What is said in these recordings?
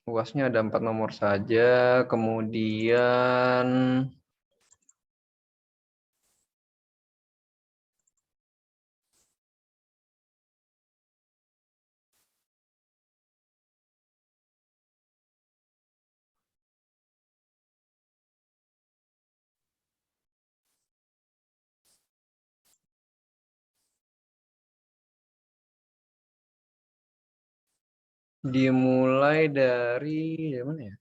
Luasnya ada 4 nomor saja, kemudian dimulai dari mana ya?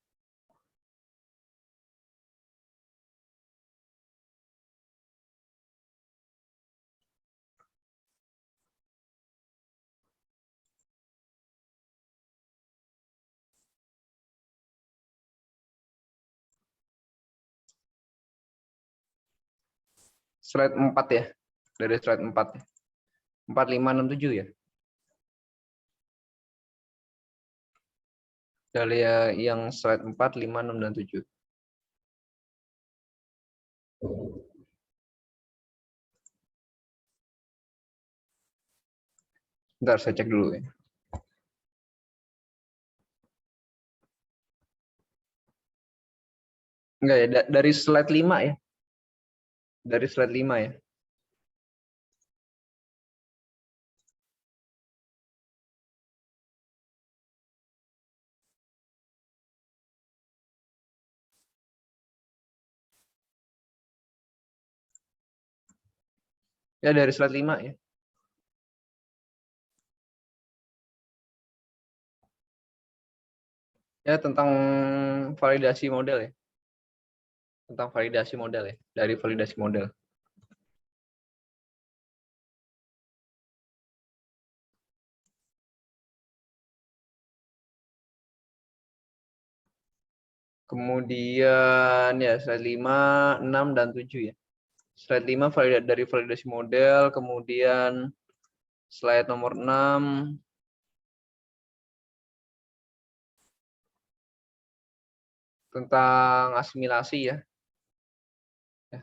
Slide 4 ya. Dari slide 4. 4, 5, 6, 7 ya. Dari yang slide 4, 5, 6, dan 7. Bentar, saya cek dulu ya. Enggak ya, dari slide 5 ya. Dari slide 5 ya. Ya dari slide 5 ya. Ya tentang validasi model ya. Tentang validasi model ya. Dari validasi model. Kemudian ya slide 5, 6, dan 7 ya. Slide 5 dari validasi model, kemudian slide nomor 6 tentang asimilasi ya.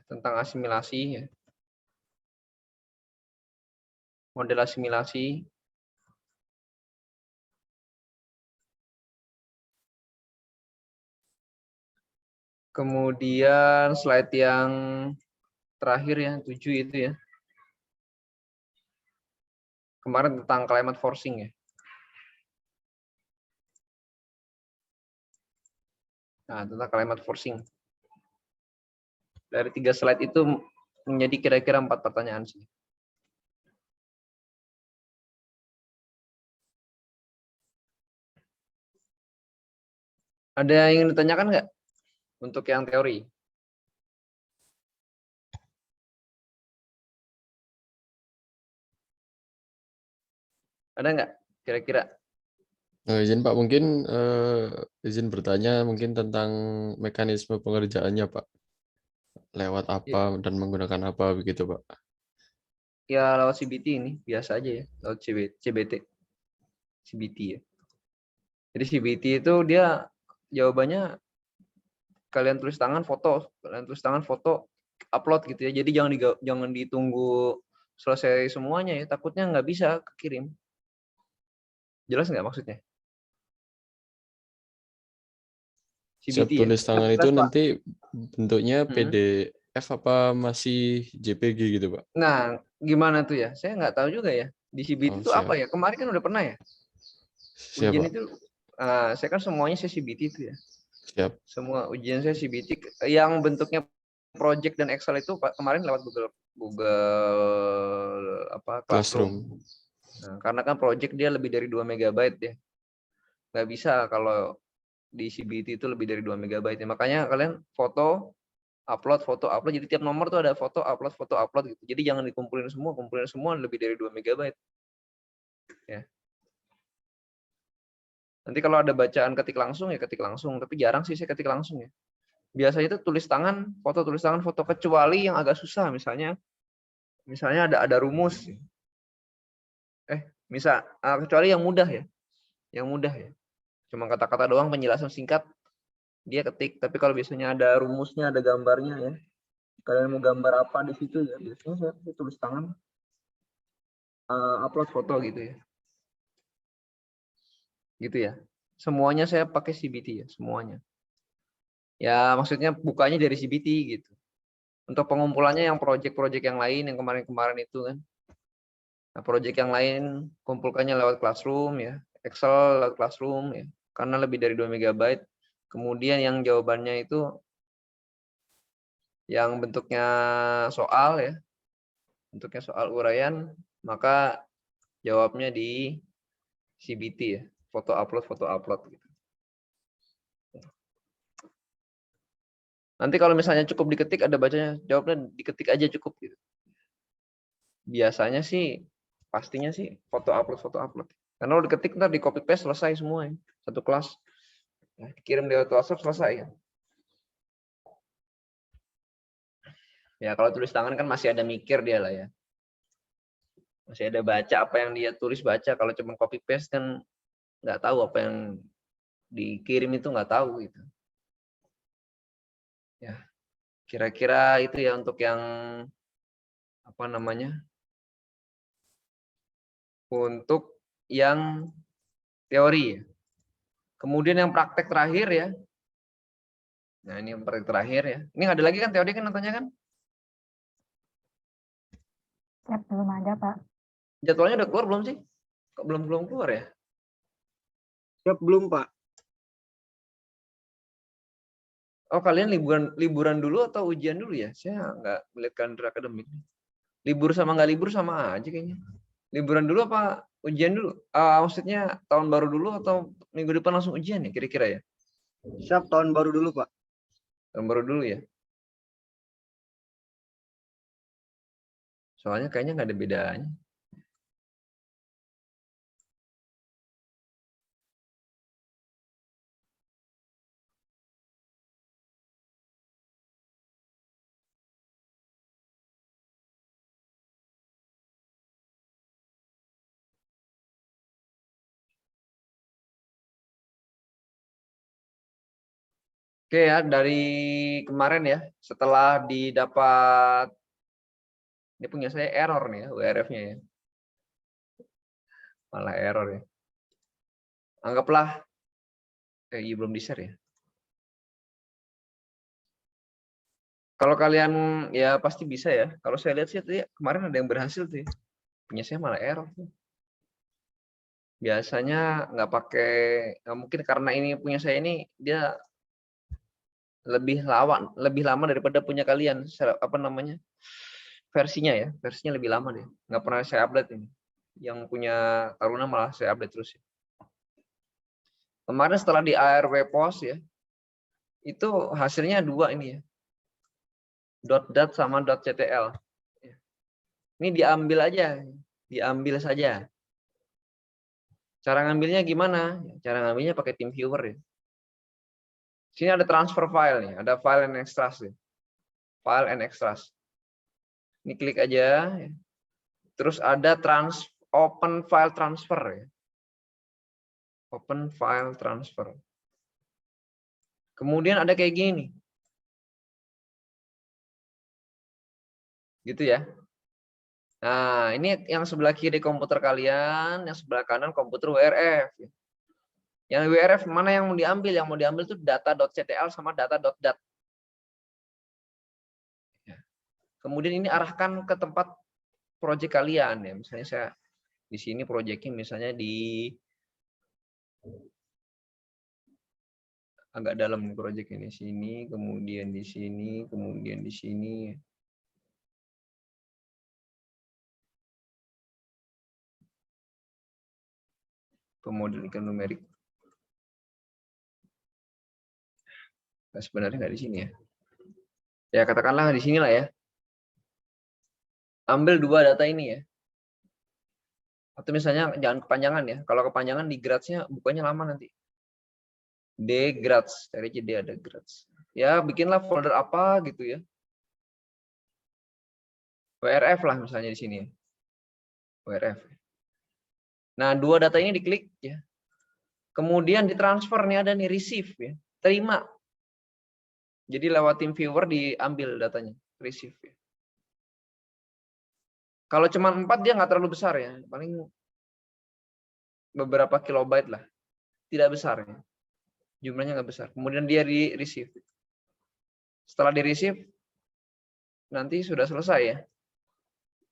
Tentang asimilasi ya. Model asimilasi. Kemudian slide yang terakhir ya, 7 itu ya. Kemarin tentang climate forcing ya. Nah, tentang climate forcing. Dari 3 slide itu menjadi kira-kira 4 pertanyaan sih. Ada yang ingin ditanyakan nggak untuk yang teori? Ada nggak kira-kira? Izin Pak, mungkin izin bertanya mungkin tentang mekanisme pengerjaannya Pak. Lewat apa dan menggunakan apa begitu Pak? Ya lewat CBT ini biasa aja ya, lewat CBT. CBT ya. Jadi CBT itu dia jawabannya kalian tulis tangan foto, upload gitu ya. Jadi jangan ditunggu selesai semuanya ya, takutnya nggak bisa kekirim. Jelas nggak maksudnya? Siap, CBT ya. tulis tangan itu Pak. nanti bentuknya PDF apa masih JPG gitu Pak? Nah, gimana tuh ya? Saya nggak tahu juga ya. Di CBT Oh itu apa siap, ya? Kemarin kan udah pernah ya. siap Ujian Pak, itu, saya kan semuanya saya CBT itu ya. siap. Semua ujian saya CBT. Yang bentuknya project dan Excel itu kemarin lewat Google Classroom. Classroom. Nah, karena kan project dia lebih dari 2 MB ya. Nggak bisa kalau di CBT itu lebih dari 2 MB ya. Makanya kalian foto, upload. Jadi tiap nomor tuh ada foto, upload gitu. Jadi jangan kumpulin semua lebih dari 2 MB. Ya. Nanti kalau ada bacaan ketik langsung ya ketik langsung, tapi jarang sih saya ketik langsung ya. Biasanya itu tulis tangan, foto, kecuali yang agak susah misalnya ada rumus. Kecuali yang mudah ya. Yang mudah ya. Cuma kata-kata doang penjelasan singkat dia ketik, tapi kalau biasanya ada rumusnya, ada gambarnya ya. Kalian mau gambar apa di situ ya, biasanya saya tulis tangan, upload foto gitu ya. Gitu ya. Semuanya saya pakai CBT ya, semuanya. Ya maksudnya bukanya dari CBT gitu. Untuk pengumpulannya yang project-project yang lain yang kemarin-kemarin itu kan. Nah, project yang lain kumpulkannya lewat Classroom ya, Excel lewat Classroom ya, karena lebih dari 2 MB. Kemudian yang jawabannya itu yang bentuknya soal ya, bentuknya soal uraian, maka jawabnya di CBT ya, foto upload gitu. Nanti kalau misalnya cukup diketik ada bacanya, jawabnya diketik aja cukup gitu. Biasanya sih pastinya sih foto upload. Karena kalau diketik ntar di copy paste selesai semua ya. Satu kelas. Nah, dikirim lewat WhatsApp selesai ya. Ya kalau tulis tangan kan masih ada mikir dia lah ya. Masih ada baca apa yang dia tulis baca. Kalau cuma copy paste kan nggak tahu apa yang dikirim itu nggak tahu gitu. Ya, kira-kira itu ya untuk yang apa namanya? Untuk yang teori ya. Kemudian yang praktek terakhir ya. Nah, ini yang praktek terakhir ya. Ini ada lagi kan teori kan nontonnya kan? Ya, belum ada, Pak. Jadwalnya udah keluar belum sih? Kok belum keluar ya? Siap belum, Pak? Oh, kalian liburan dulu atau ujian dulu ya? Saya nggak melihat kalender akademik. Libur sama nggak libur sama aja kayaknya. Liburan dulu apa ujian dulu? Maksudnya tahun baru dulu atau minggu depan langsung ujian ya kira-kira ya? Siap tahun baru dulu, Pak. Tahun baru dulu ya. Soalnya kayaknya nggak ada bedanya. Oke ya, dari kemarin ya, setelah didapat, ini punya saya error nih ya, WRF-nya ya. Malah error ya. Anggaplah, iya belum di-share ya. Kalau kalian ya pasti bisa ya. Kalau saya lihat sih tuh ya, kemarin ada yang berhasil tuh ya. Punya saya malah error tuh. Biasanya nggak pakai, mungkin karena ini punya saya ini dia lebih lama daripada punya kalian. Apa namanya? Versinya ya, versinya lebih lama deh. Nggak pernah saya update ini. Yang punya Taruna malah saya update terus ya. Kemarin setelah di ARW Pos ya, itu hasilnya dua ini ya. .dat sama .ctl. Ini diambil aja, diambil saja. Cara ngambilnya gimana? Cara ngambilnya pakai TeamViewer ya. Sini ada transfer file nih, ada file and extras ya. File and extras. Ini klik aja. Terus ada open file transfer ya. Open file transfer. Kemudian ada kayak gini. Gitu ya. Nah, ini yang sebelah kiri komputer kalian, yang sebelah kanan komputer WRF. Yang WRF mana yang mau diambil? Yang mau diambil itu data.ctl sama data.dat. Kemudian ini arahkan ke tempat proyek kalian ya. Misalnya saya di sini proyeknya misalnya di agak dalam nih proyek ini sini, kemudian di sini, kemudian di sini. Pemodel ikan numerik. Nah, sebenarnya nggak di sini ya. Ya katakanlah di sinilah ya. Ambil dua data ini ya. Atau misalnya jangan kepanjangan ya. Kalau kepanjangan di grades-nya bukannya lama nanti. D grades, cari aja D ada grades. Ya bikinlah folder apa gitu ya. WRF lah misalnya di sini. WRF. Nah, dua data ini diklik ya. Kemudian ditransfer nih ada nih receive ya. Terima. Jadi lewat TeamViewer diambil datanya, receive ya. Kalau cuma 4 dia nggak terlalu besar ya, paling beberapa kilobyte lah. tidak besar ya. Jumlahnya nggak besar. Kemudian dia di receive. Setelah di receive nanti sudah selesai ya.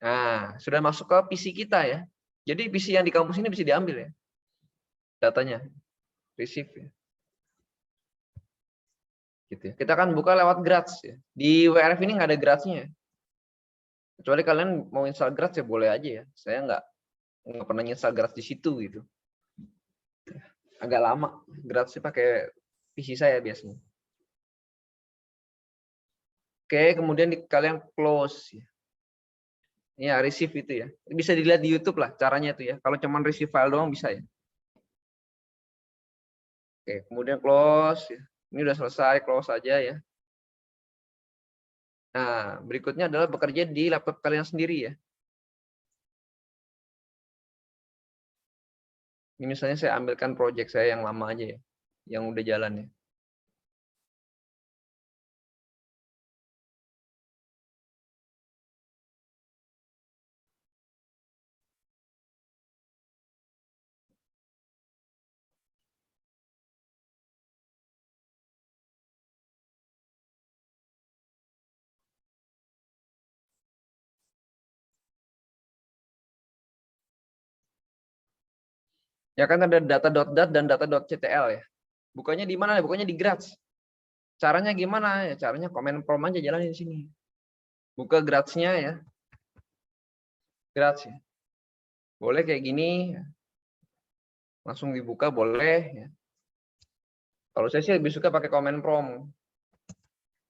Nah, sudah masuk ke PC kita ya. Jadi PC yang di kampus ini bisa diambil ya. Datanya. Receive ya. Gitu ya. Kita kan buka lewat Graz ya. Di WRF ini nggak ada Graznya ya. Kecuali kalian mau install Graz ya boleh aja ya. Saya nggak pernah install Graz di situ gitu. Agak lama. Graz sih pakai PC saya biasanya. Oke, kemudian kalian close ya. Ya, receive itu ya. Bisa dilihat di YouTube lah caranya itu ya. Kalau cuman receive file doang bisa ya. Oke, kemudian close ya. Ini udah selesai, close aja ya. Nah, berikutnya adalah bekerja di laptop kalian sendiri ya. Ini misalnya saya ambilkan project saya yang lama aja ya. Yang udah jalan ya. Ya kan ada data.dat dan data.ctl ya. Bukanya di mana? Bukanya di Graz. Caranya gimana? Ya, caranya command prompt aja jalan di sini. Buka Graz-nya ya. Graz ya. Boleh kayak gini. Langsung dibuka boleh ya. Kalau saya sih lebih suka pakai command prompt.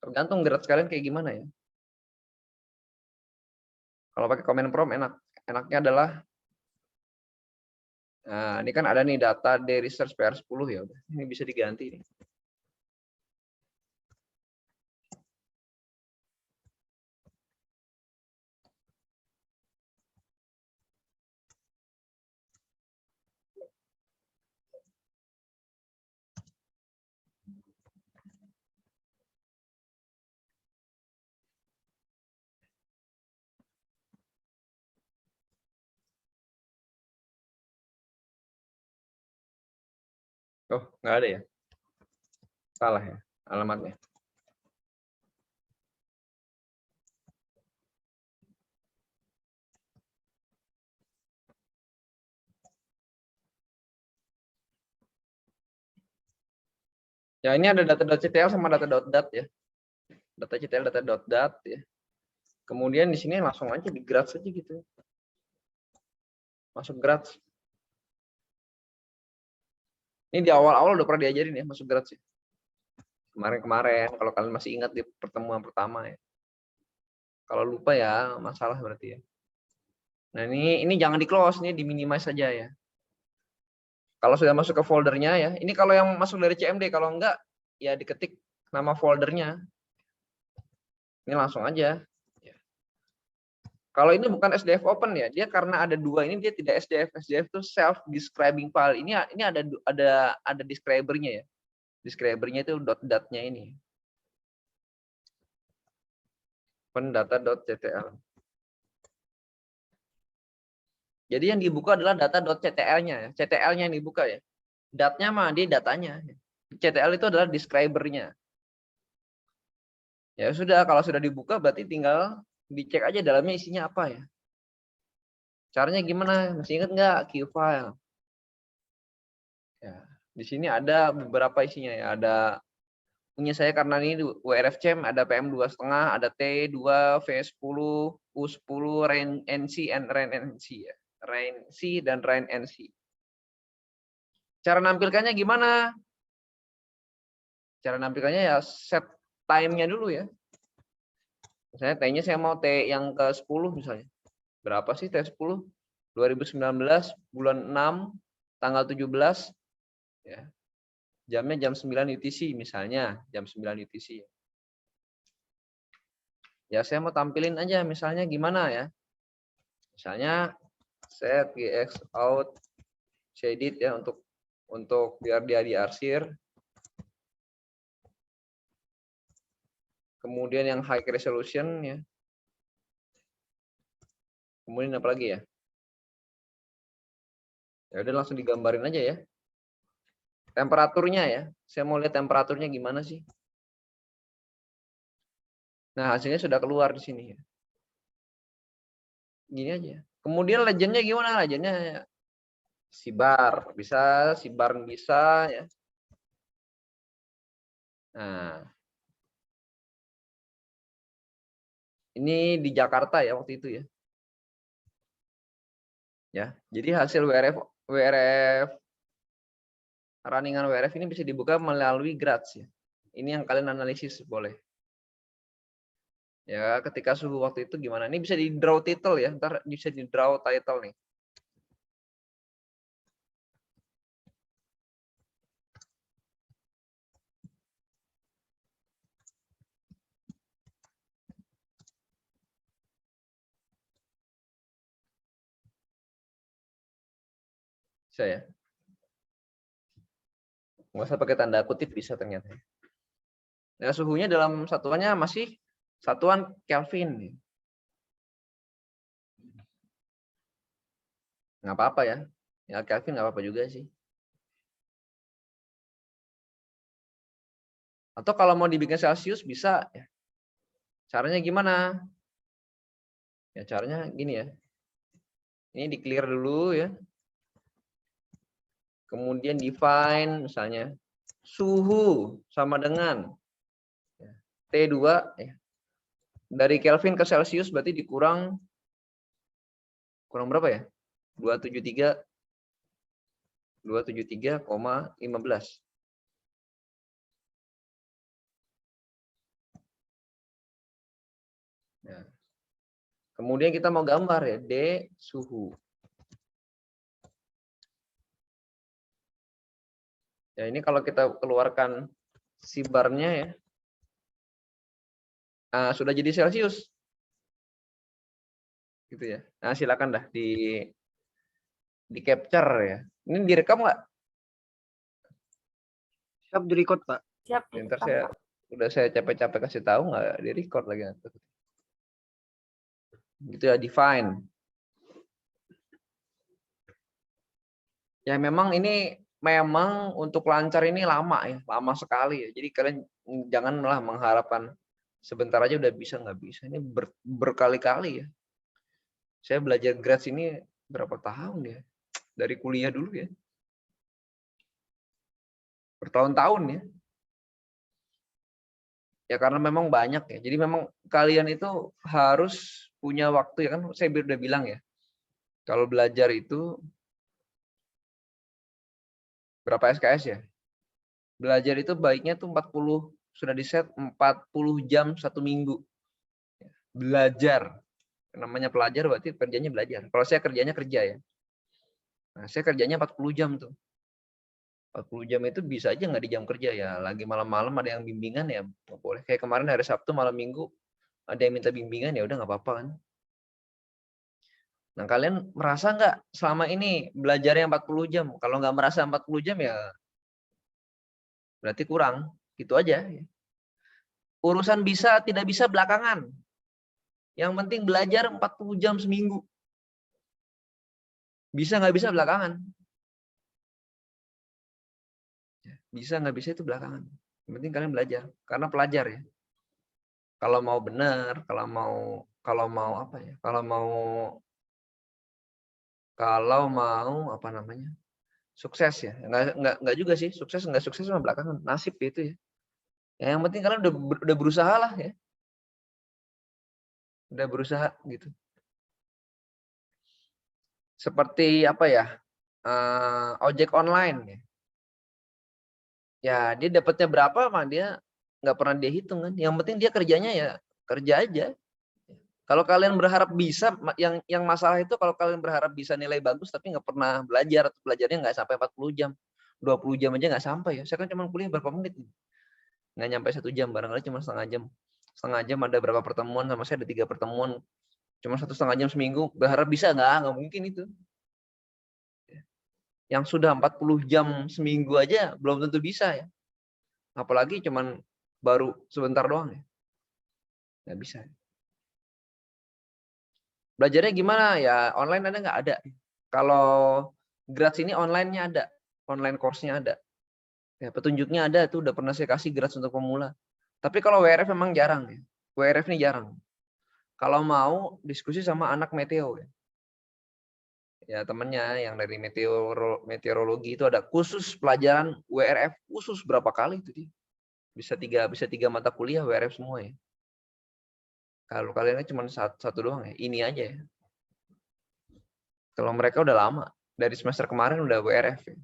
Tergantung Graz kalian kayak gimana ya. Kalau pakai command prompt enak. Enaknya adalah nah, ini kan ada nih data dari research PR10 ya udah. Ini bisa diganti nih. Oh, nggak ada ya? Salah ya alamatnya. Ya ini ada data.ctl sama data.dat ya. Data.ctl, data.dat ya. Kemudian di sini langsung aja di Graz aja gitu. Masuk Graz. Ini di awal-awal udah pernah diajarin ya masuk Graz ya. Kemarin-kemarin kalau kalian masih ingat di pertemuan pertama ya. Kalau lupa ya masalah berarti ya. Nah ini jangan di close, ini di minimize saja ya. Kalau sudah masuk ke foldernya ya, ini kalau yang masuk dari CMD, kalau enggak ya diketik nama foldernya. Ini langsung aja. Kalau ini bukan SDF open ya, dia karena ada dua ini dia tidak SDF. SDF itu self describing file. Ini ada describernya ya. Describernya itu .dat-nya ini. Pendata.ctl. Jadi yang dibuka adalah data.ctl-nya ya. CTL-nya yang dibuka ya. Dat-nya mah dia datanya. CTL itu adalah describer-nya. Ya sudah, kalau sudah dibuka berarti tinggal dicek aja dalamnya isinya apa ya. Caranya gimana? Masih ingat nggak Q file? Ya, di sini ada beberapa isinya ya. Ada punya saya karena ini WRFCM ada PM2,5, ada T2, V10, U10, RAIN-NC, RAIN-NC ya. RAIN-C dan RAIN-NC. Cara nampilkannya gimana? Cara nampilkannya ya set time-nya dulu ya. Misalnya T-nya saya mau T yang ke-10 misalnya. Berapa sih T10? 2019 bulan 6 tanggal 17 ya. Jamnya jam 9 UTC misalnya, jam 9 UTC. Ya saya mau tampilin aja misalnya gimana ya. Misalnya set gx out shaded ya untuk biar dia diarsir. Kemudian yang high resolution ya. Kemudian apa lagi ya? Ya udah langsung digambarin aja ya. Temperaturnya ya. Saya mau lihat temperaturnya gimana sih. Nah, hasilnya sudah keluar di sini ya. Gini aja. Kemudian legendnya gimana? Legendnya sibar, bisa, sibar bisa ya. Nah, ini di Jakarta ya waktu itu ya. Ya, jadi hasil WRF runningan WRF ini bisa dibuka melalui Grats ya. Ini yang kalian analisis boleh. Ya, ketika suhu waktu itu gimana? Ini bisa di draw title ya. Ntar bisa di draw title nih. Bisa ya. Nggak usah pakai tanda kutip bisa ternyata. Nah, suhunya dalam satuannya masih satuan Kelvin. Nggak apa-apa ya. Ya Kelvin nggak apa-apa juga sih. Atau kalau mau dibikin Celsius bisa ya. Caranya gimana? Ya caranya gini ya. Ini di clear dulu ya. Kemudian define misalnya suhu sama dengan T2 ya. Dari Kelvin ke Celsius berarti kurang berapa ya? 273,15. Nah, kemudian kita mau gambar ya, D suhu. Ya ini kalau kita keluarkan sibarnya ya, sudah jadi Celsius. Gitu ya. Nah silakan dah di capture ya. Ini direkam nggak? Siap di-record, Pak. Siap. Ntar saya capek-capek kasih tahu nggak di record lagi nanti. Gitu ya, define. Ya memang ini untuk lancar ini lama ya, lama sekali ya. Jadi kalian janganlah mengharapkan sebentar aja udah bisa, nggak bisa. Ini berkali-kali ya. Saya belajar Grats ini berapa tahun ya? Dari kuliah dulu ya. Bertahun-tahun ya. Ya karena memang banyak ya. Jadi memang kalian itu harus punya waktu ya kan. Saya udah bilang ya. Kalau belajar itu berapa SKS ya? Belajar itu baiknya tuh 40, sudah di set 40 jam 1 minggu. Belajar. Namanya pelajar berarti kerjanya belajar. Kalau saya kerjanya kerja ya. Nah, saya kerjanya 40 jam tuh. 40 jam itu bisa aja nggak di jam kerja ya. Lagi malam-malam ada yang bimbingan ya nggak boleh. Kayak kemarin hari Sabtu malam Minggu ada yang minta bimbingan ya udah nggak apa-apa kan. Nah kalian merasa nggak selama ini belajarnya 40 jam? Kalau nggak merasa 40 jam ya berarti kurang. Gitu aja. Urusan bisa tidak bisa belakangan. Yang penting belajar 40 jam seminggu. Bisa nggak bisa belakangan. Bisa nggak bisa itu belakangan. Yang penting kalian belajar. Karena pelajar ya. Kalau mau benar, kalau mau apa ya? Kalau mau apa namanya? Sukses ya. Enggak juga sih. Sukses enggak sukses sama belakangan. Nasib itu ya. Ya, yang penting kalian udah berusaha lah ya. Udah berusaha gitu. Seperti apa ya? Ojek online ya. Ya, dia dapatnya berapa mah dia nggak pernah dia hitung kan. Yang penting dia kerjanya ya kerja aja. Kalau kalian berharap bisa, yang masalah itu kalau kalian berharap bisa nilai bagus tapi nggak pernah belajar atau belajarnya nggak sampai 40 jam, 20 jam aja nggak sampai ya. Saya kan cuma kuliah berapa menit, nggak nyampe 1 jam, barangkali cuma setengah jam. Setengah jam ada berapa pertemuan sama saya ada 3 pertemuan, cuma 1,5 jam seminggu. Berharap bisa nggak mungkin itu. Yang sudah 40 jam seminggu aja belum tentu bisa ya. Apalagi cuman baru sebentar doang ya. Nggak bisa. Belajarnya gimana ya? Online ada nggak? Ada. Kalau Grats ini online-nya ada, online course-nya ada. Ya, petunjuknya ada tuh, udah pernah saya kasih Graz untuk pemula. Tapi kalau WRF memang jarang ya. WRF ini jarang. Kalau mau diskusi sama anak meteo ya. Ya temennya yang dari meteorologi itu ada khusus pelajaran WRF khusus berapa kali itu dia. Bisa tiga mata kuliah WRF semua ya. Kalau kalian cuma satu doang ya, ini aja ya. Kalau mereka udah lama, dari semester kemarin udah WRF ya.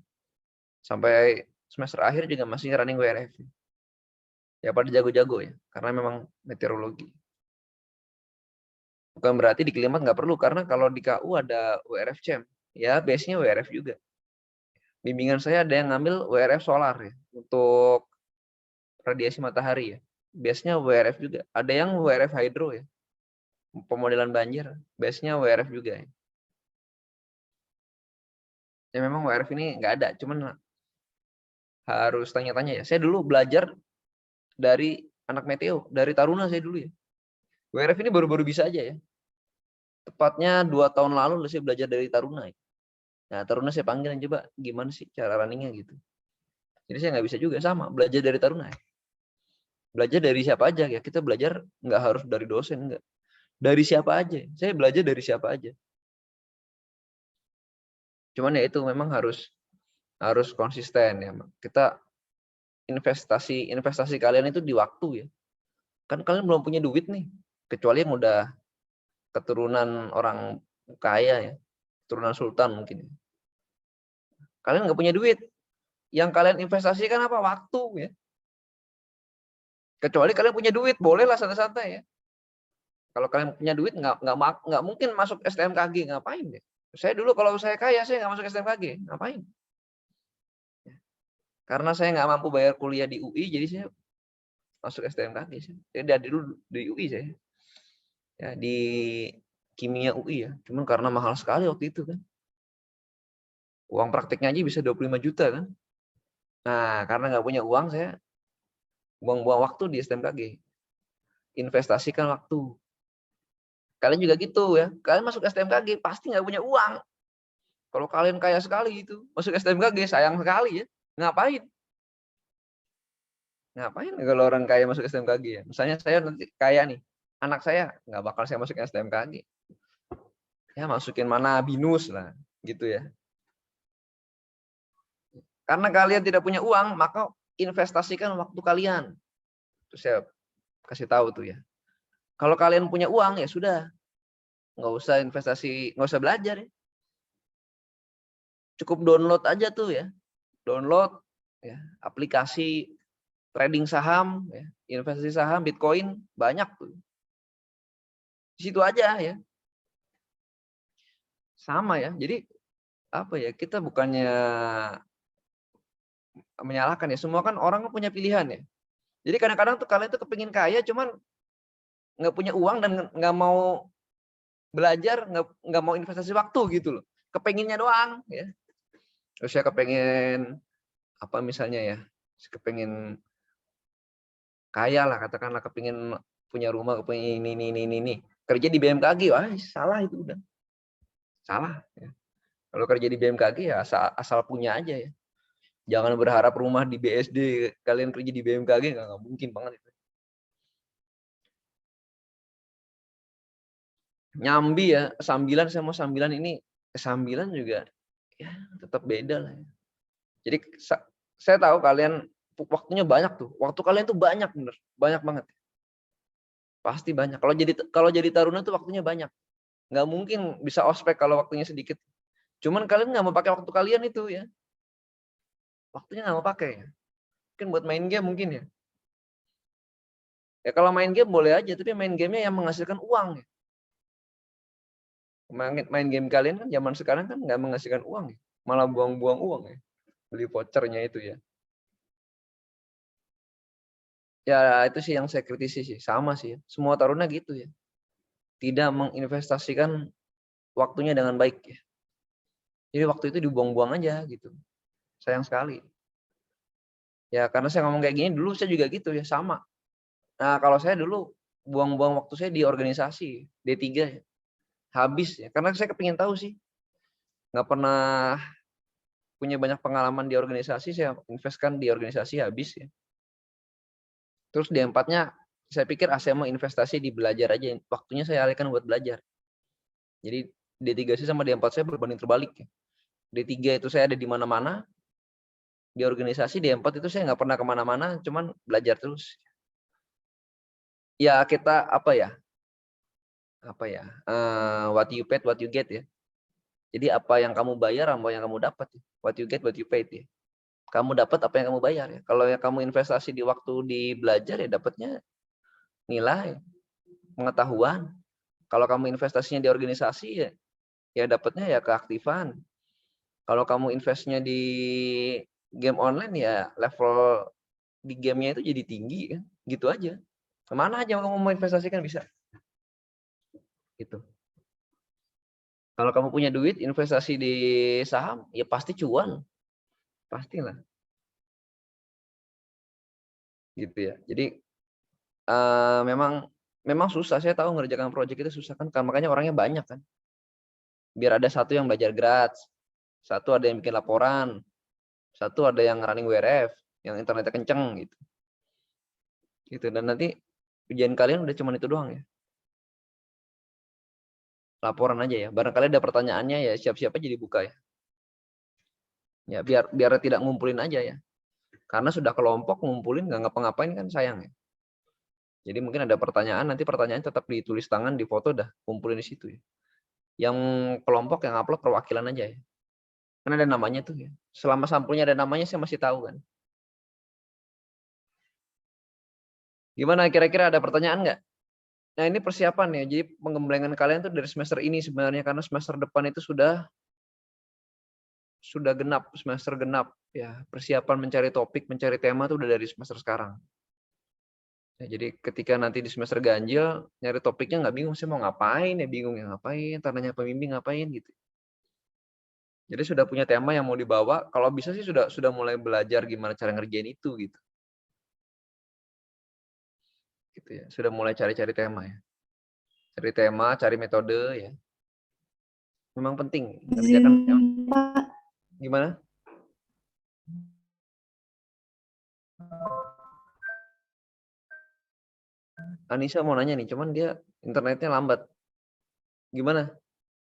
Sampai semester akhir juga masih running WRF. Ya pada jago-jago ya, karena memang meteorologi. Bukan berarti di Kelimat nggak perlu, karena kalau di KU ada WRF CEM, ya base-nya WRF juga. Bimbingan saya ada yang ngambil WRF solar ya, untuk radiasi matahari ya. Base-nya WRF juga. Ada yang WRF hydro ya, pemodelan banjir, base-nya WRF juga ya. Ya memang WRF ini nggak ada, cuman harus tanya-tanya ya. Saya dulu belajar dari anak meteo, dari Taruna saya dulu ya. WRF ini baru-baru bisa aja ya. Tepatnya 2 tahun lalu saya belajar dari Taruna ya. Nah, Taruna saya panggil, coba gimana sih cara runningnya gitu. Jadi saya nggak bisa juga, sama belajar dari Taruna ya. Belajar dari siapa aja ya, kita belajar nggak harus dari dosen, enggak. Dari siapa aja, saya belajar dari siapa aja. Cuman ya itu memang harus konsisten ya. Kita investasi kalian itu di waktu ya. Kan kalian belum punya duit nih, kecuali yang udah keturunan orang kaya ya, keturunan sultan mungkin. Kalian nggak punya duit, yang kalian investasikan apa? Waktu ya. Kecuali kalian punya duit, bolehlah santai-santai ya. Kalau kalian punya duit nggak mungkin masuk STMKG, ngapain deh? Saya dulu kalau saya kaya saya nggak masuk STMKG, ngapain? Karena saya nggak mampu bayar kuliah di UI, jadi saya masuk STMKG. Saya dari dulu di UI saya, ya di kimia UI ya. Cuman karena mahal sekali waktu itu kan, uang prakteknya aja bisa 25 juta kan. Nah karena nggak punya uang, saya buang-buang waktu di STMKG. Investasikan waktu. Kalian juga gitu ya. Kalian masuk STMKG pasti nggak punya uang. Kalau kalian kaya sekali gitu, masuk STMKG sayang sekali ya. Ngapain? Ngapain kalau orang kaya masuk STMKG ya? Misalnya saya nanti kaya nih, anak saya nggak bakal saya masukin STMKG. Ya masukin mana BINUS lah, gitu ya. Karena kalian tidak punya uang, maka investasikan waktu kalian. Terus saya kasih tahu tuh ya. Kalau kalian punya uang ya sudah, nggak usah investasi, nggak usah belajar ya. Cukup download aja tuh ya, download ya aplikasi trading saham, ya, investasi saham, Bitcoin banyak tuh. Di situ aja ya. Sama ya. Jadi apa ya? Kita bukannya menyalahkan ya. Semua kan orang punya pilihan ya. Jadi kadang-kadang tuh kalian tuh kepingin kaya, cuman nggak punya uang dan nggak mau belajar, nggak mau investasi waktu gitu loh. Kepenginnya doang ya. Terus saya kepengen apa misalnya ya, kepengen kaya lah, katakanlah kepengen punya rumah, kepengen ini. Kerja di BMKG, wah salah itu udah. Salah. Ya. Kalau kerja di BMKG ya asal punya aja ya. Jangan berharap rumah di BSD, kalian kerja di BMKG nggak mungkin banget itu. Nyambi ya, sambilan saya mau sambilan ini, sambilan juga ya tetap beda lah ya. Jadi saya tahu kalian waktunya banyak tuh. Waktu kalian tuh banyak bener, banyak banget. Pasti banyak. Kalau jadi taruna tuh waktunya banyak. Nggak mungkin bisa ospek kalau waktunya sedikit. Cuman kalian nggak mau pakai waktu kalian itu ya. Waktunya nggak mau pakai. Mungkin buat main game mungkin ya. Ya kalau main game boleh aja, tapi main gamenya yang menghasilkan uang ya. Main game kalian kan zaman sekarang kan nggak menghasilkan uang ya. Malah buang-buang uang ya. Beli vouchernya itu ya. Ya itu sih yang saya kritisi sih. Sama sih ya. Semua taruna gitu ya. Tidak menginvestasikan waktunya dengan baik ya. Jadi waktu itu dibuang-buang aja gitu. Sayang sekali. Ya karena saya ngomong kayak gini dulu saya juga gitu ya, sama. Nah kalau saya dulu buang-buang waktu saya di organisasi D3 ya. Habis ya. Karena saya kepingin tahu sih. Nggak pernah punya banyak pengalaman di organisasi, saya investkan di organisasi habis ya. Terus D4-nya saya pikir saya mau investasi di belajar aja, waktunya saya alihkan buat belajar. Jadi D3 saya sama D4 saya berbanding terbalik ya. D3 itu saya ada di mana-mana, di organisasi. D4 itu saya nggak pernah kemana-mana, cuman belajar terus. Ya kita apa ya, what you paid, what you get ya. Jadi apa yang kamu bayar, apa yang kamu dapat. What you get, what you paid ya. Kamu dapat apa yang kamu bayar ya. Kalau yang kamu investasi di waktu di belajar ya dapatnya nilai, pengetahuan. Kalau kamu investasinya di organisasi ya dapatnya ya keaktifan. Kalau kamu investnya di game online ya level di gamenya itu jadi tinggi kan. Gitu aja. Kemana aja kamu mau investasikan bisa. Gitu. Kalau kamu punya duit investasi di saham ya pasti cuan. Pastilah. Gitu ya. Jadi memang susah, saya tahu ngerjakan proyek itu susah kan, makanya orangnya banyak kan. Biar ada satu yang belajar gratis, satu ada yang bikin laporan, satu ada yang running WRF, yang internetnya kenceng gitu. Gitu, dan nanti ujian kalian udah cuma itu doang ya. Laporan aja ya. Barangkali ada pertanyaannya ya siap-siap aja dibuka ya. Ya biar tidak ngumpulin aja ya. Karena sudah kelompok ngumpulin nggak ngapa-ngapain kan sayang ya. Jadi mungkin ada pertanyaan, nanti pertanyaan tetap ditulis tangan, di foto, dah kumpulin di situ ya. Yang kelompok yang upload perwakilan aja ya. Kan ada namanya tuh ya. Selama sampulnya ada namanya saya masih tahu kan. Gimana kira-kira ada pertanyaan nggak? Nah ini persiapan ya. Jadi pengembangan kalian tuh dari semester ini sebenarnya, karena semester depan itu sudah genap, semester genap ya. Persiapan mencari topik, mencari tema tuh udah dari semester sekarang. Ya, jadi ketika nanti di semester ganjil nyari topiknya nggak bingung, saya mau ngapain ya, bingung ya ngapain, tanya pembimbing ngapain gitu. Jadi sudah punya tema yang mau dibawa, kalau bisa sih sudah mulai belajar gimana cara ngerjain itu gitu. Gitu ya. Sudah mulai cari-cari tema ya. Cari tema, cari metode ya. Memang penting ngerjakan. Pak. Gimana? Anissa mau nanya nih, cuman dia internetnya lambat. Gimana?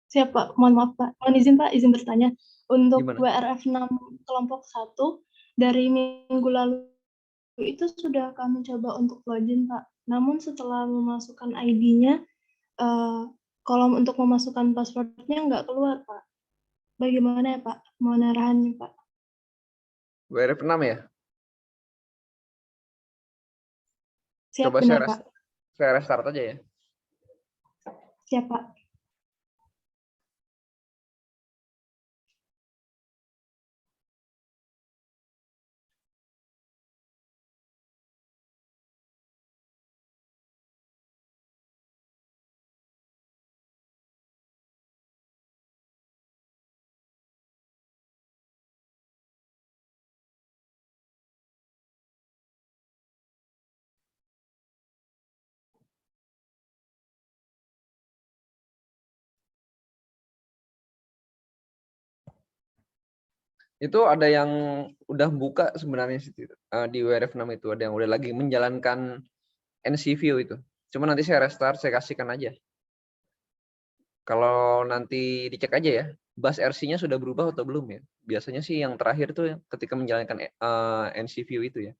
Siap Pak, mohon maaf Pak. Mohon izin Pak, izin bertanya. Untuk Gimana? WRF 6 kelompok 1, dari minggu lalu itu sudah kami coba untuk login Pak. Namun setelah memasukkan ID-nya, kolom untuk memasukkan password-nya nggak keluar Pak. Bagaimana ya Pak? Mohon arahannya Pak. WRF 6 ya? Siap, Coba benar Pak. saya restart aja ya. Siap Pak. Itu ada yang udah buka sebenarnya di WRF 6 itu, ada yang udah lagi menjalankan NCView itu. Cuma nanti saya restart, saya kasihkan aja. Kalau nanti dicek aja ya, bus RC-nya sudah berubah atau belum ya. Biasanya sih yang terakhir tuh ketika menjalankan NCView itu ya.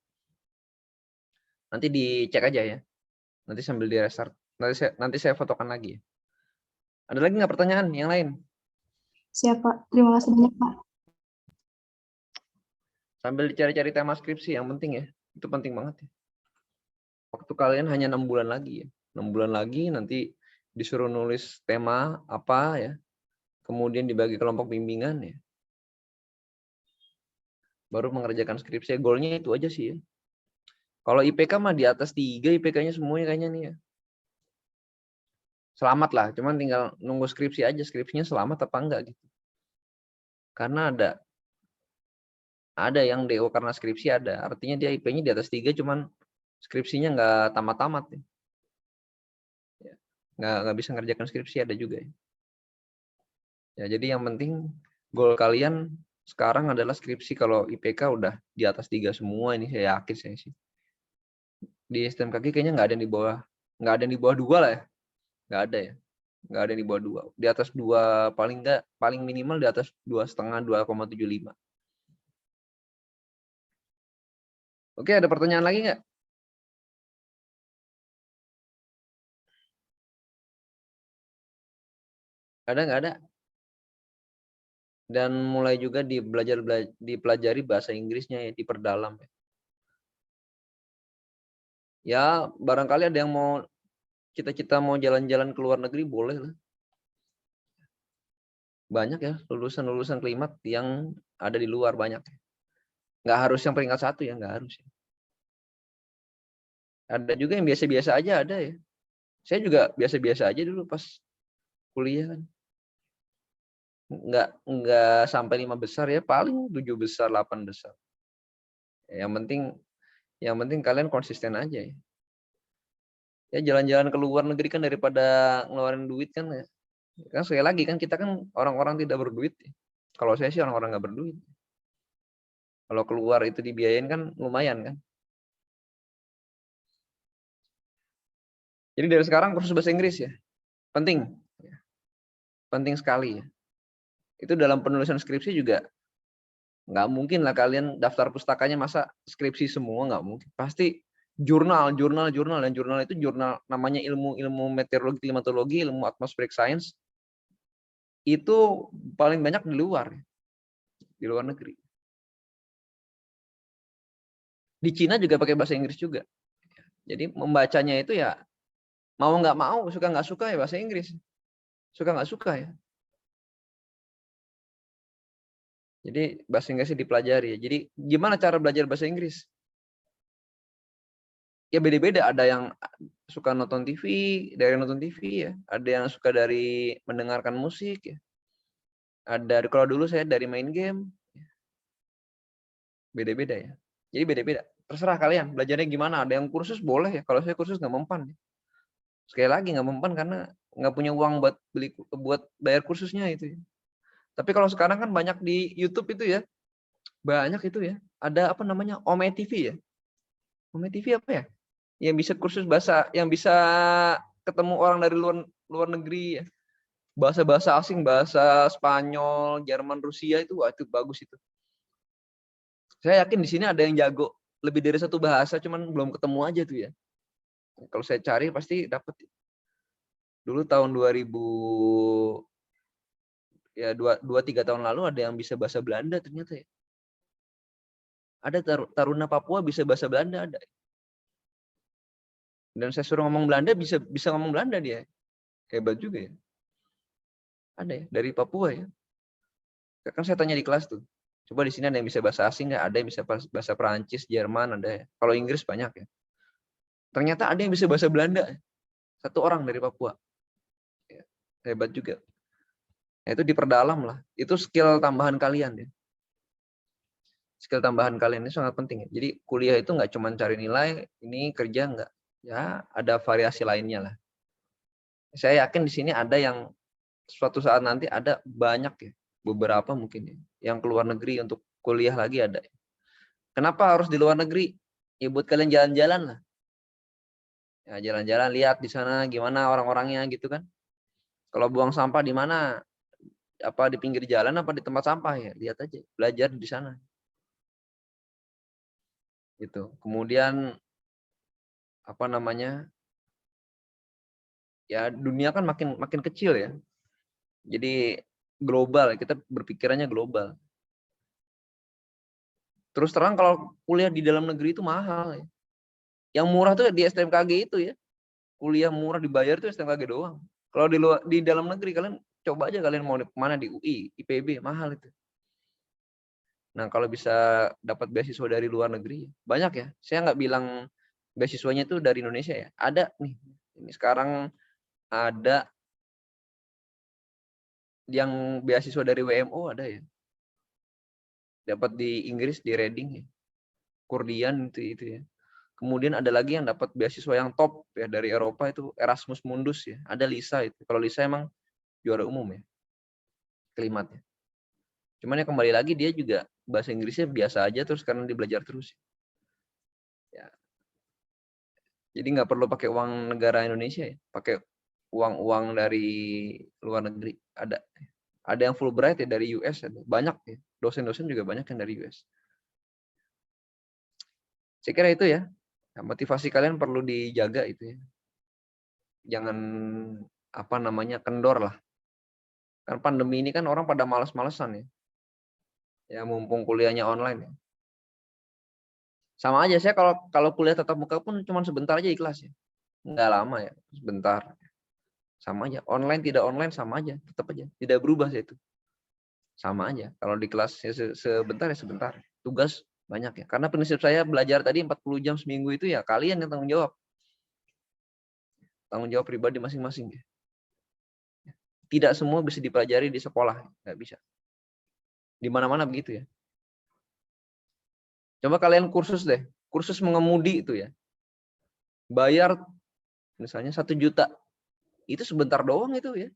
Nanti dicek aja ya. Nanti sambil di restart. Nanti saya fotokan lagi ya. Ada lagi nggak pertanyaan yang lain? Siap Pak. Terima kasih banyak Pak. Sambil dicari-cari tema skripsi yang penting ya. Itu penting banget ya. Waktu kalian hanya 6 bulan lagi ya. 6 bulan lagi nanti disuruh nulis tema apa ya. Kemudian dibagi kelompok bimbingan ya. Baru mengerjakan skripsi. Goalnya itu aja sih ya. Kalau IPK mah di atas 3 IPK-nya semuanya kayaknya nih ya. Selamat lah, cuman tinggal nunggu skripsi aja. Skripsinya selamat apa enggak gitu. Karena ada yang DO karena skripsi ada. Artinya dia IP-nya di atas 3 cuman skripsinya nggak tamat-tamat ya. Nggak bisa ngerjakan skripsi ada juga ya. Ya jadi yang penting goal kalian sekarang adalah skripsi kalau IPK udah di atas 3 semua ini, saya yakin saya sih. Di STMKG kayaknya nggak ada yang di bawah 2 lah ya. Nggak ada ya. Nggak ada yang di bawah 2. Di atas 2 paling minimal di atas 2,5, 2,75. Oke, ada pertanyaan lagi nggak? Ada nggak ada? Dan mulai juga dipelajari bahasa Inggrisnya ya, diperdalam ya. Ya, barangkali ada yang mau cita-cita mau jalan-jalan ke luar negeri, boleh lah. Banyak ya lulusan-lulusan klimat yang ada di luar, banyak. Nggak harus yang peringkat 1 ya, nggak harus. Ada juga yang biasa-biasa aja ada ya. Saya juga biasa-biasa aja dulu pas kuliah kan. Nggak sampai 5 besar ya, paling 7 besar, 8 besar. Yang penting kalian konsisten aja ya. Ya jalan-jalan ke luar negeri kan daripada ngeluarin duit kan ya. Kan sekali lagi kan kita kan orang-orang tidak berduit. Ya. Kalau saya sih orang-orang nggak berduit. Kalau keluar itu dibiayain kan lumayan kan. Jadi dari sekarang kursus bahasa Inggris ya. Penting. Penting sekali ya. Itu dalam penulisan skripsi juga nggak mungkin lah kalian daftar pustakanya masa skripsi semua, nggak mungkin. Pasti jurnal, dan jurnal itu jurnal namanya ilmu meteorologi, klimatologi, ilmu atmospheric science itu paling banyak di luar negeri. Di Cina juga pakai bahasa Inggris juga. Jadi membacanya itu ya mau nggak mau, suka nggak suka ya bahasa Inggris, suka nggak suka ya. Jadi bahasa Inggrisnya dipelajari ya. Jadi gimana cara belajar bahasa Inggris? Ya beda-beda. Ada yang suka nonton TV, dari nonton TV ya. Ada yang suka dari mendengarkan musik ya. Ada kalau dulu saya dari main game. Beda-beda ya. Jadi beda-beda. Terserah kalian belajarnya gimana. Ada yang kursus boleh ya. Kalau saya kursus nggak mempan. Sekali lagi nggak mempan karena nggak punya uang buat bayar kursusnya itu ya. Tapi kalau sekarang kan banyak di YouTube itu ya. Banyak itu ya. Ada apa namanya? Ome TV ya. Ome TV apa ya? Yang bisa kursus bahasa, yang bisa ketemu orang dari luar negeri ya. Bahasa-bahasa asing, bahasa Spanyol, Jerman, Rusia itu wah, itu bagus itu. Saya yakin di sini ada yang jago lebih dari 1 bahasa, cuman belum ketemu aja tuh ya. Kalau saya cari pasti dapat. Dulu tahun 2000 ya 2-3 tahun lalu ada yang bisa bahasa Belanda ternyata ya. Ada taruna Papua bisa bahasa Belanda ada. Dan saya suruh ngomong Belanda bisa ngomong Belanda dia. Hebat juga ya. Ada ya dari Papua ya. Kan saya tanya di kelas tuh. Coba di sini ada yang bisa bahasa asing nggak? Ada yang bisa bahasa Perancis, Jerman ada ya. Kalau Inggris banyak ya. Ternyata ada yang bisa bahasa Belanda. 1 orang dari Papua. Ya, hebat juga. Nah, itu diperdalam lah. Itu skill tambahan kalian ya. Skill tambahan kalian ini sangat penting ya. Jadi kuliah itu nggak cuma cari nilai, ini kerja nggak. Ya ada variasi lainnya lah. Saya yakin di sini ada yang suatu saat nanti ada banyak ya. Beberapa mungkin ya. Yang keluar negeri untuk kuliah lagi ada. Kenapa harus di luar negeri? Ya buat kalian jalan-jalan lah. Ya jalan-jalan lihat di sana gimana orang-orangnya gitu kan. Kalau buang sampah di mana? Apa di pinggir jalan apa di tempat sampah ya? Lihat aja, belajar di sana. Gitu. Kemudian apa namanya? Ya dunia kan makin kecil ya. Jadi global, kita berpikirannya global. Terus terang kalau kuliah di dalam negeri itu mahal ya. Yang murah tuh di STMKG itu ya. Kuliah murah dibayar tuh STMKG doang. Kalau di dalam negeri kalian coba aja kalian mau mana di UI, IPB, mahal itu. Nah, kalau bisa dapat beasiswa dari luar negeri, banyak ya. Saya nggak bilang beasiswanya itu dari Indonesia ya. Ada nih. Ini sekarang ada yang beasiswa dari WMO ada ya. Dapat di Inggris di Reading ya. Kurdian itu ya. Kemudian ada lagi yang dapat beasiswa yang top ya dari Eropa itu Erasmus Mundus ya. Ada Lisa itu. Kalau Lisa emang juara umum ya. Klimatnya. Cuman ya kembali lagi dia juga bahasa Inggrisnya biasa aja terus karena dia belajar terus. Ya. Jadi nggak perlu pakai uang negara Indonesia ya, pakai uang dari luar negeri. Ada yang Fulbright ya dari US, banyak ya. Dosen-dosen juga banyak yang dari US. Saya kira itu ya. Motivasi kalian perlu dijaga itu ya. Jangan kendor lah. Kan pandemi ini kan orang pada malas-malesan ya. Ya mumpung kuliahnya online ya. Sama aja saya kalau kuliah tatap muka pun cuma sebentar aja ikhlas ya. Nggak lama ya, sebentar. Sama aja. Online tidak online sama aja, tetap aja. Tidak berubah sih itu. Sama aja. Kalau di kelas ya sebentar ya sebentar. Tugas banyak ya. Karena prinsip saya belajar tadi 40 jam seminggu itu ya kalian yang tanggung jawab. Tanggung jawab pribadi masing-masing ya. Tidak semua bisa dipelajari di sekolah, nggak bisa. Di mana-mana begitu ya. Coba kalian kursus deh, kursus mengemudi itu ya. Bayar misalnya 1 juta. Itu sebentar doang itu ya.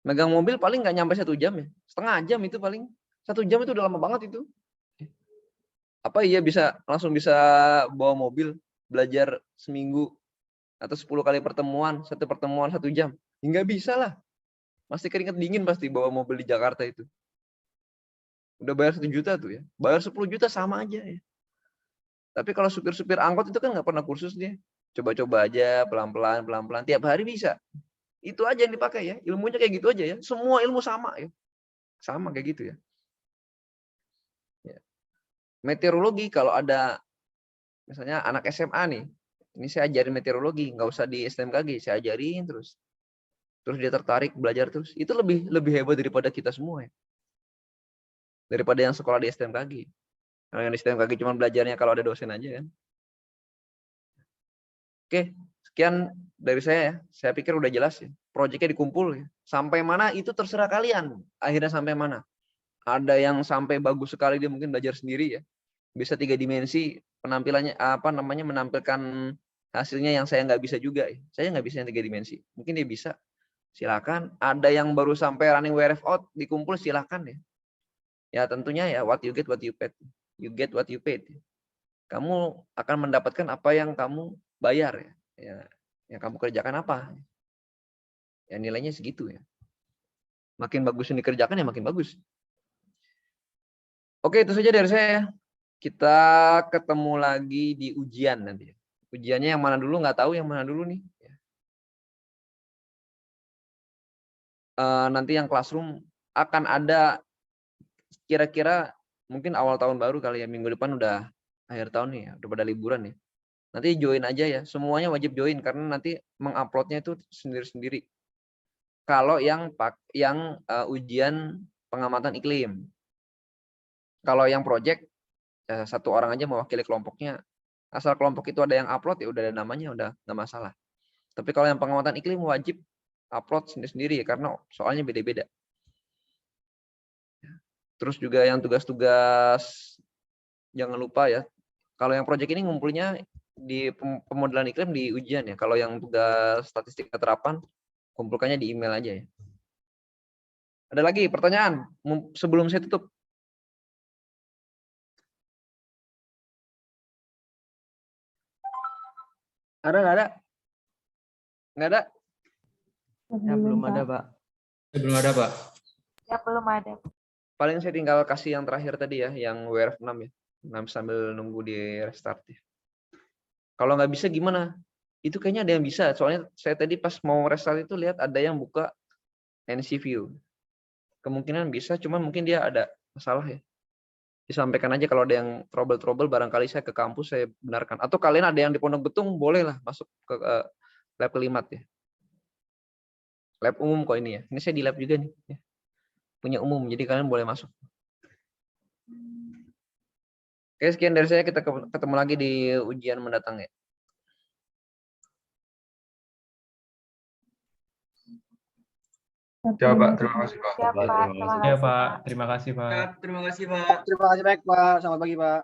Megang mobil paling nggak nyampe 1 jam ya. Setengah jam itu paling. 1 jam itu udah lama banget itu. Apa iya langsung bisa bawa mobil, belajar seminggu atau 10 kali pertemuan, satu pertemuan 1 jam? Nggak bisa lah. Masih keringet dingin pasti bawa mobil di Jakarta itu. Udah bayar 1 juta tuh ya. Bayar 10 juta sama aja ya. Tapi kalau supir-supir angkot itu kan nggak pernah kursus dia. Coba-coba aja pelan-pelan. Tiap hari bisa. Itu aja yang dipakai ya. Ilmunya kayak gitu aja ya. Semua ilmu sama ya. Sama kayak gitu ya. Meteorologi kalau ada misalnya anak SMA nih. Ini saya ajarin meteorologi. Nggak usah di STMKG. Saya ajarin terus. Terus dia tertarik belajar terus. Itu lebih hebat daripada kita semua ya. Daripada yang sekolah di STMKG. Kalau yang di STMKG cuma belajarnya kalau ada dosen aja kan. Oke, sekian dari saya ya. Saya pikir udah jelas ya. Proyeknya dikumpul ya. Sampai mana itu terserah kalian. Akhirnya sampai mana. Ada yang sampai bagus sekali dia mungkin belajar sendiri ya. Bisa 3 dimensi penampilannya menampilkan hasilnya yang saya nggak bisa juga ya. Saya nggak bisa yang 3 dimensi. Mungkin dia bisa. Silakan. Ada yang baru sampai running WRF out dikumpul silakan ya. Ya tentunya ya what you get what you paid. You get what you paid. Kamu akan mendapatkan apa yang kamu bayar ya. Yang kamu kerjakan apa? Ya nilainya segitu ya. Makin bagus yang dikerjakan ya makin bagus. Oke, itu saja dari saya. Kita ketemu lagi di ujian nanti. Ujiannya yang mana dulu nggak tahu yang mana dulu nih. Nanti yang classroom akan ada kira-kira mungkin awal tahun baru kali ya, minggu depan udah akhir tahun nih ya, udah pada liburan ya. Nanti join aja ya, semuanya wajib join karena nanti menguploadnya itu sendiri-sendiri. Kalau yang ujian pengamatan iklim. Kalau yang project ya, 1 orang aja mewakili kelompoknya. Asal kelompok itu ada yang upload ya udah ada namanya, udah nggak masalah. Tapi kalau yang pengamatan iklim wajib upload sendiri-sendiri ya, karena soalnya beda-beda. Terus juga yang tugas-tugas jangan lupa ya. Kalau yang project ini ngumpulnya di pemodelan iklim di ujian ya. Kalau yang tugas statistik terapan kumpulkannya di email aja ya. Ada lagi pertanyaan sebelum saya tutup? Ada nggak ada? Nggak ada? Ya, belum ada, Pak. Belum ada, Pak. Ya, belum ada. Paling saya tinggal kasih yang terakhir tadi ya, yang WRF 6 ya. 6 sambil nunggu di restart ya. Kalau nggak bisa gimana? Itu kayaknya ada yang bisa. Soalnya saya tadi pas mau restart itu lihat ada yang buka NC View. Kemungkinan bisa, cuman mungkin dia ada masalah ya. Disampaikan aja kalau ada yang trouble barangkali saya ke kampus saya benarkan. Atau kalian ada yang di Pondok Betung bolehlah masuk ke lab kelimat ya. Lab umum kok ini ya. Ini saya di lab juga nih. Ya. Punya umum, jadi kalian boleh masuk. Oke, sekian dari saya. Kita ketemu lagi di ujian mendatang ya. Ya, Pak. Terima kasih, Pak. Ya, Pak. Terima Ya, kasih, Pak. Terima kasih, Pak. Terima kasih Pak. Terima kasih baik Pak. Selamat pagi Pak.